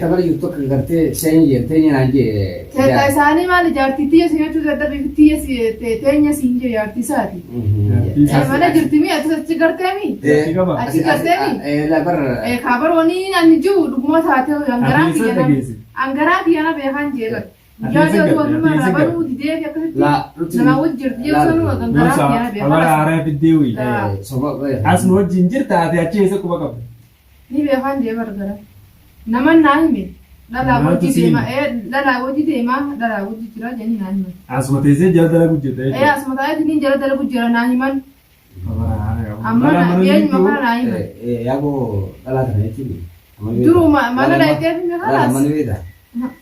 Tabar juttu kan gartee seen jettee naan jee. Teeta isaanii maali jaartii tiyya si jechuun dadhabii tiyya si teenya siin jee jaartii isaati. Mana jirti mi achi gartee mi? Achi gartee mi? Labar. Kaabar wani ani jiru dhuguma taatee angaraa kiyana beekan jeegal. Jaajaa tuwwan mara baruu didee fi akkasitti nama wajji jirti jechuun sanuma angaraa kiyana beekan. Amara haaraa fiddee wuyi. As nu wajjin jirta ati achi eessa quba qabda? Ni beekan jee bargara. Naman naa hime dhalaa wajji deemaa dhalaa wajji jira jenni naa himan. Asuma teessee jala dalagu jirta. Asuma taa'eetiin ni jala dalagu jira naa himan. Amma eenyuma kana naa himan. Yaaboo dhalaa kana jechuun. Duruma mana laayitee fi Dhalaa mana beektaa.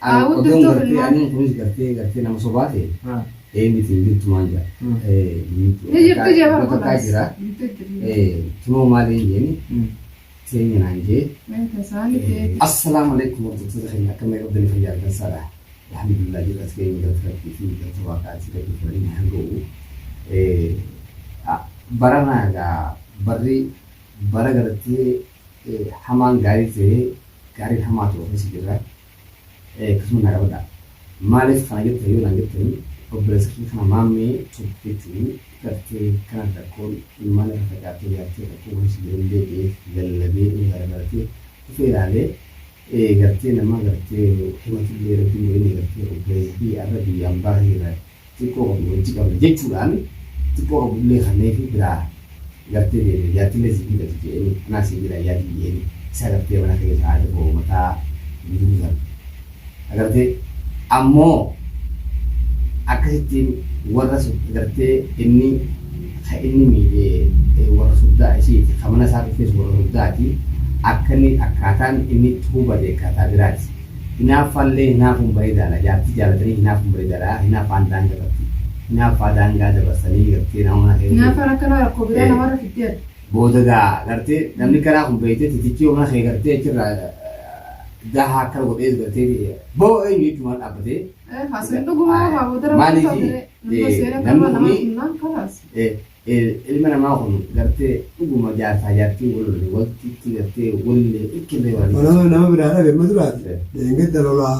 Awwaatu Odoon gartee ani kunis gartee nama sobaate. Miti jirtu maal jira. Ni jirtu jee bara bakka jira. Tunoo maali jeeni. Seenyaan anjee. Assalamualaikum warahmatullahi wabarakatuh. Kami udah dikerjakan salah. Alhamdulillah juga sekarang udah terkait itu terwakat sudah diberi hanggu. Barang agak beri barang gerti hamang gari hama tu masih juga. Kesemua nak apa? Malis kana gitu lanjutin. Obraskin kana mami seperti gerti kana dakon mana terkait gerti aku masih belum gallabi gargarti firale garti nama garti himatu leeru ini garti obrasi arabi ambahira tiko jika jechuran tiko bulle khane fi bra garti de yati le zigi garti ini nasi bira yati ini saya garti mana ke ada bo mata yuran garti ammo akhitin warasu garti ini mi warra suddaa isiiti kamana isaati keessa warra suddaati akkani akkaataan inni tuuba deekkataa biraati hinaaffallee hinaafuun bareedaadha jaartii jaalatanii hinaafuun bareedaadha hinaafaan daangaa qabdi hinaaffaa daangaa dabarsanii gartee nama hinaafaan akkana rakkoo biraa namarra fiddeera booda gaa gartee namni karaa kun beeytee titichii humna kee gartee achirraa daha akkana godhee gartee boo eenyu jechumaan dhaabbatee haasawin dhugumaa baabotara ilma namaa kun gartee dhuguma jaartii walitti gartee wallee ikkillee waliin. Nama biraadha beekma duraati. Deengedda lolaa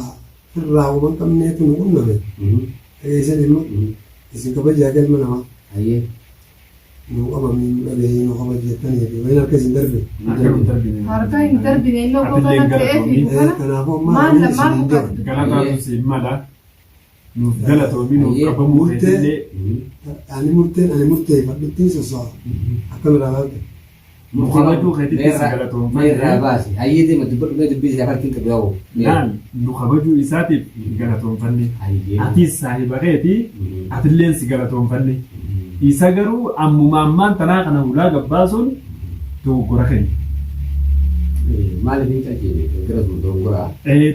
irraa waan qabneetu nu qunname. Dhageessan immoo isin kabajaa galma namaa. Hayyee. Nu qabamii dhabeeyyi nu kabajettanii fi wayin harka isin darbe. Harka hin darbine innoo gootota ta'eefi kanaafuu maal lamaan qabdu. Kanaafuu si mala. Nuuf galatoomi nuuf qabamuu murtee ani murteeffadhutti soso'a akka biraa laate. Mukabajuu keetitti si galatoomfadhe. Meerraa baasi. Hayyee deema dubbii isaa harkiin qabu yaa'u. Naan nu kabajuu isaatiif galatoomfanne. Atis saahiba keeti atilleen si galatoomfanne. Isa garuu ammumaammaan tanaa kana ulaa gabbaasuun dogoggora keenya. Maaliif hin qajeele gara dogoggoraa?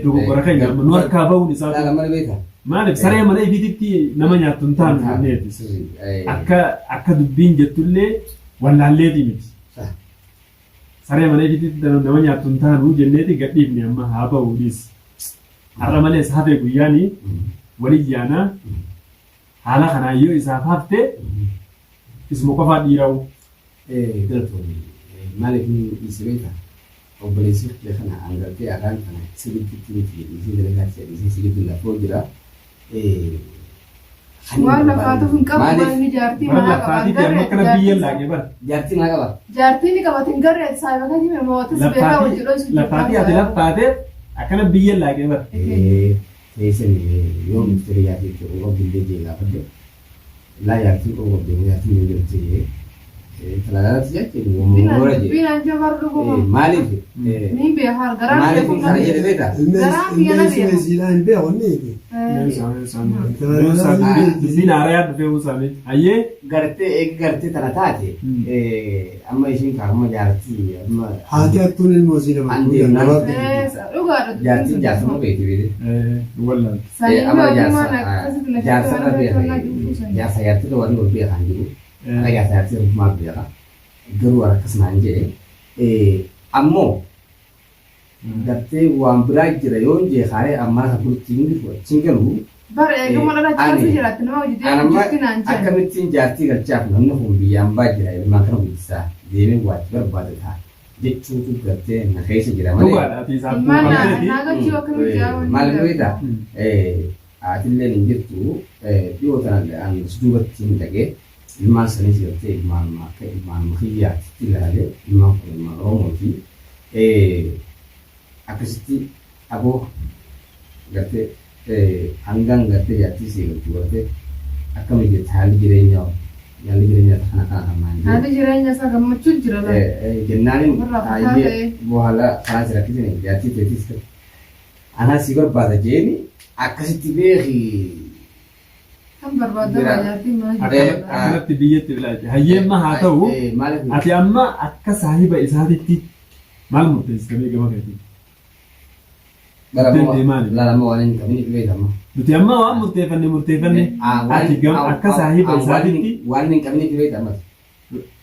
Dogoggora keenya nu harkaa ba'uun isaa. Dhaala mana beekaa? Maaliif saree mana ibiditti nama nyaattu hin taanu jenneetis. Akka dubbiin jettullee wallaalleetii miti. Saree mana ibiditti nama nyaattu hin taanu jenneeti gadhiifne amma haa ba'uudhis. Har'a malees hafee guyyaanii walii yaanaa haala kanaan yoo isaaf hafte isuma qofaa dhiira'u. Galatoomii maaliif ni dhiise beekaa? Obboleessi kana hangartee afaan kana sirriitti miti dhiisee dalagaa dhiisee sirriitti lafoo jira. Waan lafaatuuf hin qabu maal jaartii mana qaba. Jaartii mana qaba. Jaartii ni qabate hin garreetti saayiba kan hime mootis beekaa hojii dho'isu. Lafaatii ati lafaatee akkana biyya laaqee bara. Teessan yoo ministeera yaadii jiru qobbillee jee gaafadde. Laa jaartii qobbillee jaartii hin jirti. Talaalaatti jechuun moora jee. Binaan jabar dhuguma. Maaliif? Ni beekaa garaan maaliif kana jedhe beekaa? Garaan biyya na beekaa. Ilmeessi hin beekaa. Dubbiin haarayaa dhufee uusaame. Hayyee. Gartee tana taate amma ishiin kaaruma jaartii amma. Haati hattuun ilmoo si nama dhugaadha. Jaartiin jaarsuma beekti beekti. Wallaan. Amma jaarsarra beekaa. Jaarsa jaartii warri wal beekaan jiru. Akka jaarsa jaartii rukumaa beekaa. Garuu akkasumaan jedhe ammoo gartee waan biraa jira yoo jeeqaalee ammaa kan bultiin galu. Bara eeguma dhala chaansi jiraatti nama hojii deemu jirti naan jedhu. Akkamittiin jaartii galchaaf namni kun biyyaan baa jira ilmaan kana guddisaa deemee waatti barbaade ta'a. jechuutu gartee na keessa jira malee. Dhugaadha ati isaaf maal beektaa aatillee hin jirtu dhiyoo tanaan duubatti hin dhagee ilmaan sanis gartee ilmaan akka ilmaan kiyyaatti ilaalee ilmaan kun ilmaan Oromooti akkasitti aboo gartee hangaan gartee jaartii seegaltu gartee akkamitti jettee haalli jireenyaa kana hamaan haalli jireenya isaa gammachuun jira jennaaniin baay'ee boohala kanas rakkisanii jaartii teetis anaa si barbaada jeeni akkasitti beeki kan barbaadama jaartii akkanatti biyyatti bilaalte hayyeemma haa ta'u ati amma akka saahiba isaatitti maal murteessitamee gama keetiin Lama waan hin qabne beekama. Nuti amma waan murteeffanne ati akka saahiba isaatitti waan hin qabne beekama.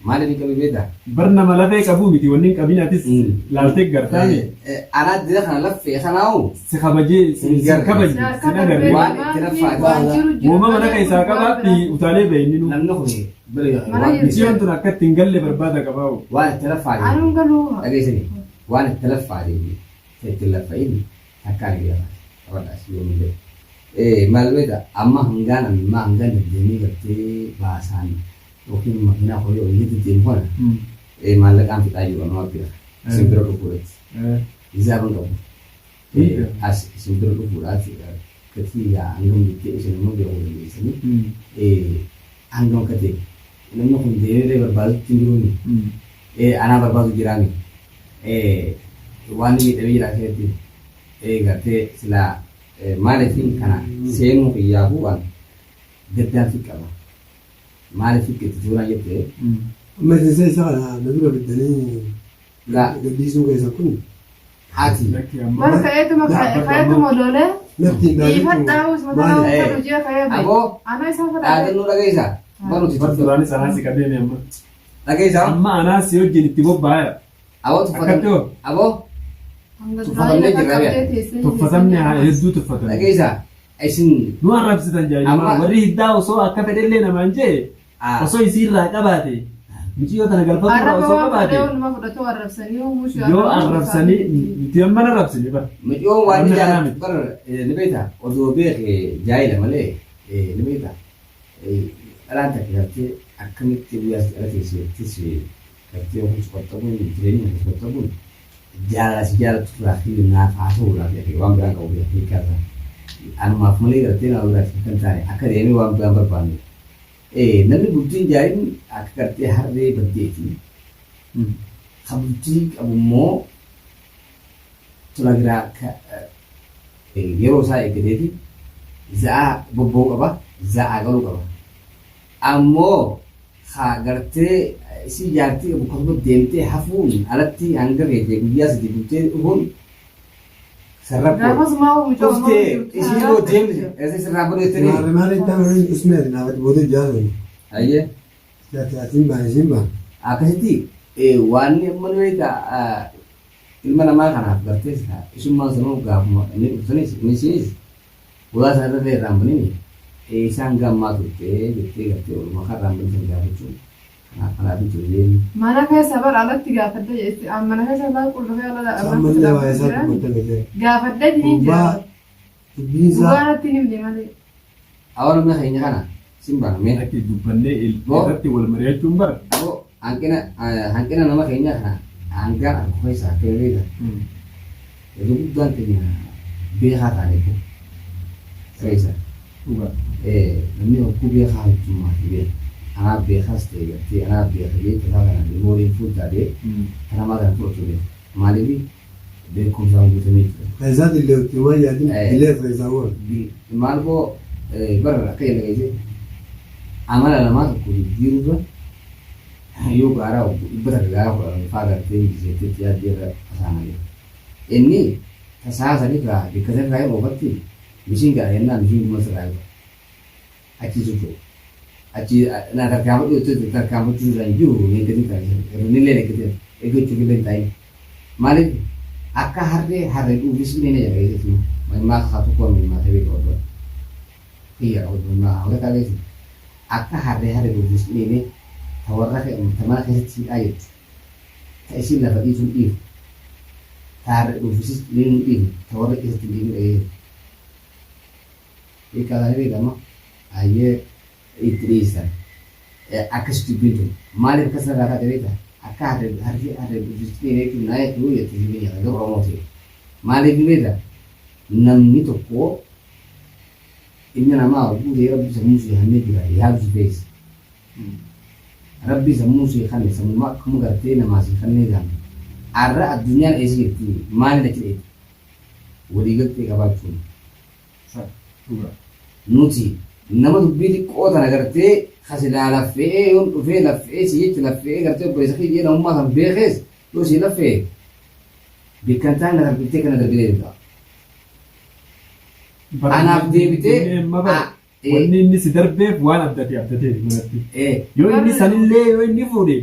Maal hin qabne beekta? Barna malafee qabu miti wanni hin qabin atis laaltee gartaani. Anaa dira kana laffee kanaawu. Si kabajee si kabaje si nagarree. Waan itti raffaate. Uumama naqa isaa qabaatti utaalee bahinni nu. Namni kun Misiyoon tun akka ittiin galle barbaada qabaawu. Waan itti raffaate. Anuun galuu. Dhageessanii waan itti raffaate itti laffa'in akkaan eegamaa qabadhaas yoo miidhe. Maal beekta amma hangaan deddeemee gartee baasaan yookiin makiinaa horii olii deddeemu kana maallaqaan fixaa jiru nama bira simbira dhufuudhaati. Izaaban qabu. As simbira dhufuudhaati gatii hangam jettee isin immoo bira waliin geessanii hangam akka ta'e namni kun deemee barbaadutti hin jiruuni. Anaa barbaadu jiraani. Waan miidhamee jira keessatti gartee silaa maaliifin kana seenuu iyyaafuu waan gaddaatti qaba. Maaliif itti tuuraa jettee. Amma isa isa kana na dura biddanii gaddisuu keessa kun. Haati. Bara ka'eetuma loolee. Dhiifadhaa'us mataa uffatu ji'a ka'ee bahe. Aboo. Anaa isaa fadhaa. Dhaagannoo dhageessaa. Banuuti Duraan isa anaasi qabeeni amma. dhageessaa. Amma anaasi wajjin itti bobbaa'eera. Aboo tuffatamne. Aboo. Tuffatamne hedduu tuffatame. Dhageessaa. Isin. Nu arrabsitan jaajima warri hiddaa osoo akka fedhellee namaan jee osoo isiirraa qabaate miciyoo tana galfatu osoo qabaate yoo arrabsanii nuti amma arrabsine bara. Mijiyoon waan ni jaalatu bara ni beektaa osoo beekee jaayila malee ni beektaa dhalaan takka gartee akkamitti guyyaa dhala keessattis gartee ofii qottabuun jireenya ofii qottabuun jaalatu turaa fi naaf haa ta'uudhaaf waan biraan qabu beekaa anumaaf malee gartee nama biraatti kan taane akka deemee waan biraan barbaanne. Namni bultiin jaariin akka gartee harree baddeeti. Kan bultii qabu immoo tola biraa yeroo isaa eeggateeti za'aa bobboo qaba za'aa galuu qaba. Ammoo gartee si jaartii qabu akkasuma deemtee hafuun alatti hanga feetee guyyaa sadii bultee dhufuun Gaafas maa uumicha Uftee isii yoo deemte sirraa bareettanii. Maal itti amananii usmeeti naafati booda jaalladhu. Ayyee. Atiin baan isiin baan. Akkasitti waan amma beektaa ilma namaa kanaaf gartee isummaan sanuu gaafuma inni dhufsanis inni isinis gogaa sana irra irraan banini isaan gammaa turtee jettee gartee walumaa kan irraan banisan gaafachuun kanaaf ijoolleen. Mana keessa bara alatti gaafadde jechuudha. Mana keessa lafa qullubee Ammallee waa isaa kubbatan gaafadde ni jira. Dubaratti ni himne malee. Awwaal mana keenya kana simbaan mee. Akka dubbannee irratti wal mari'achuun bara. Hanqina nama keenya kana hangaan akkuma isaa fe'eedha. Yeroo guddaan keenya beekaa taa'ee ko. Seesa. Namni hokkuu beekaa hojjummaa fi beekaa. Anaaf beekaas ta'e gartee anaaf beekee tasaa kana mooriin fuultaadhee kanamaa kana fudhatu maaliif beekumsaan guutamee jira. Faayisaa illee utuma yaadin illee faayisaa waan. Maal koo bara akka jala geesse amala lamaa tokko jijjiirudha yoo gaaraa dhibba takka gaaraa fudhatan faa gartee biseetti yaaddee irra tasaanaa jira. Inni tasaa sanirraa bakka sanirraa yoo oofatti mishiin gaara yennaa mishiin kuma sirraa jira. Achiisu jiru. Achi na tarkaanfatu itu tarkaanfatu dan jiru negatif kan nilai negatif itu cukup bentai malah akka harre ubis ini aja kayak gitu memang satu kon memang tapi kalau iya memang oleh kali itu akka harre ubis ini tawarnya kayak teman kayak si ayat تأسيل لفقيت الإيف تعرف وفسست لين الإيف تورق إست الإيف إيه إيه كذا هذي لما هي إدريسا أكست بيتو ما لي كسر هذا كذا أكاد هذا وفسست لين إيه نايت هو يتجمع هذا براموتي ما لي كذا نمني تقو إننا ما أقول يا رب سموسي هنيجرا يهاب سبيس ربي سموسي خلني سموما كم قرتين ما سي خلني جام أرى الدنيا إيش كتير ما نكتير ودي قلت لك أبغى تقول نوتي نما تبيدي قوة أنا قرتي خسر على فيه وفيه لفيه سيج لفيه قرتي بس خي جينا هم هم بيخس لو سي لفيه بكنتان نقدر بيتك نقدر بيدك أنا بدي wanni inni si darbeef waan abdatee manatti yoo inni sanillee yoo inni fuudhe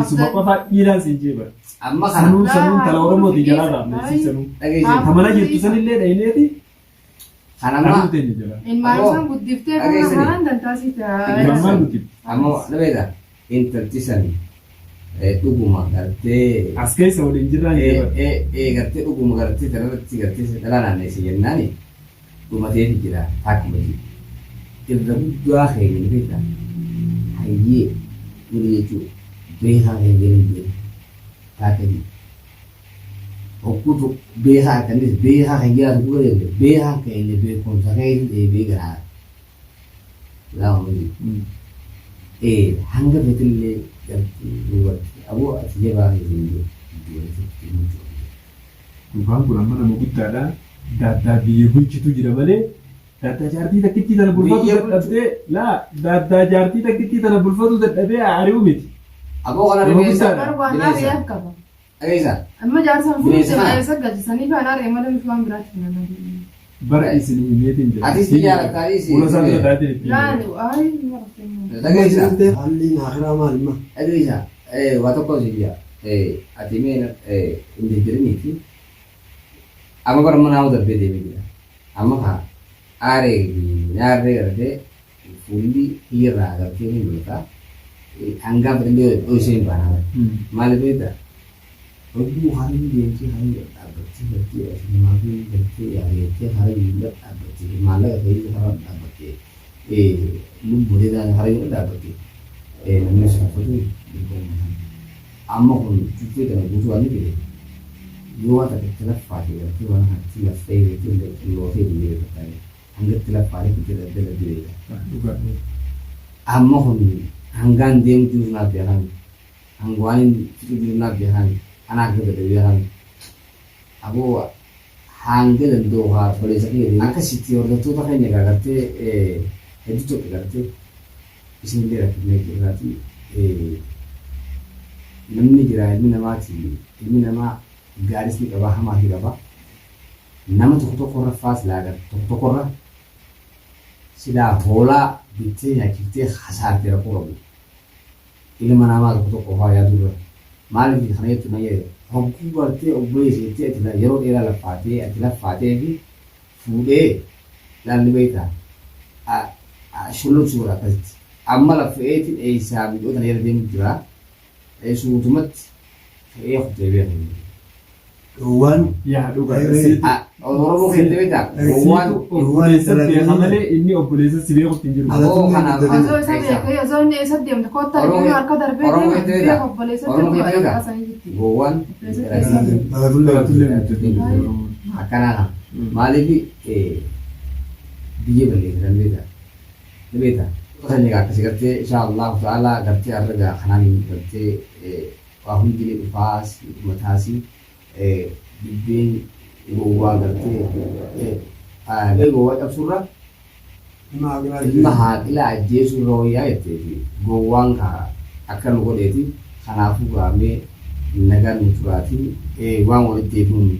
isuma qofa dhiiraan siin jeeba amma sanuun tala oromooti jalaa raafne sanuu kamana jirtu sanillee dhayineeti kanama ilmaan guddiftee kanaan dantaasita amma dhabeedha intaltisan dhuguma gartee as keessa waliin jirraan jeeba gartee dhuguma gartee tararratti gartee dhalaa naanneessa jennaani dhumateeti jira akkuma jiru إذا بدو آخر من بيتا هيجي وليجو بيها هيجي هكذا وكتو بيها كنيس بيها هيجي أقول بيها كأني بيكون سكين بيجرا لا مودي هنگا بيتلي جبت أبو أتجيبها هيجي Bukan kurang mana mau kita ada data biaya kunci tu jadi mana? Data jarti tak kita dalam bulfatu tetapi lah data jarti tak kita dalam bulfatu tetapi hari umit. Abu kalau biasa, baru warna biasa kamu. Biasa. Amma jangan sampai biasa gaji sani kan ada yang mana mifam berat mana. Berat sini umitin je. Atis dia tadi sih. Ulah satu tadi. Lalu, ay marah. Biasa. halli akhira malma Biasa. Waktu kau sih dia. Atimen ini jadi ni. Amma kalau mana udah beda beda. Amma ha. Are ada fully hira kerja ni mereka anggap dia usin barang malah beda hari ini dia hari berarti malam berarti hari ini berarti malah hari berarti lu boleh dah hari ini berarti namanya siapa tu amma pun cuci dengan bujuan ni dua tak terlepas pada itu orang hati lafai itu luar dia bertanya angkat terlepas itu tidak dia amma pun anggan dia tu nak biarkan angguanin itu nak biarkan anak kita biarkan aku hangga dan doa boleh sekali nak sih orang tu tak hanya kata itu tu kata isini dia berarti namni jira ini nama garis ni kaba hama hi kaba nama to korra fas laga to korra sida hola bitte ya kite khasar tera ko ile manama to ko ha ya dur mal bi khane to naye hokku barte obbe se te tla yero era la fate bi fude lan libeta a shulu sura kalt amma la faiti e sabi do tan yero dem jira e su tumat e khote be wan Ya, duga. orang mungkin tu tak. Obbolesa fi hamale inni obbolesa sibe ko tinjiru. Aku kana Azo sabi kayo azo ne sabi am kota ni harka darbe ni obbolesa tu Gowan. Akana maliki dia beli dan beda. Kan jaga kasih kerja insyaallah taala kerja harga khanan kerja wahum jadi pas matasi bibbin gowa gartee gowa qabsurra ilma ila ajjeesu rooyaa jetteeti gowwaan ka akka nu godheeti kanaafuu gaamee nagaan nu turaati waan walitti eeguun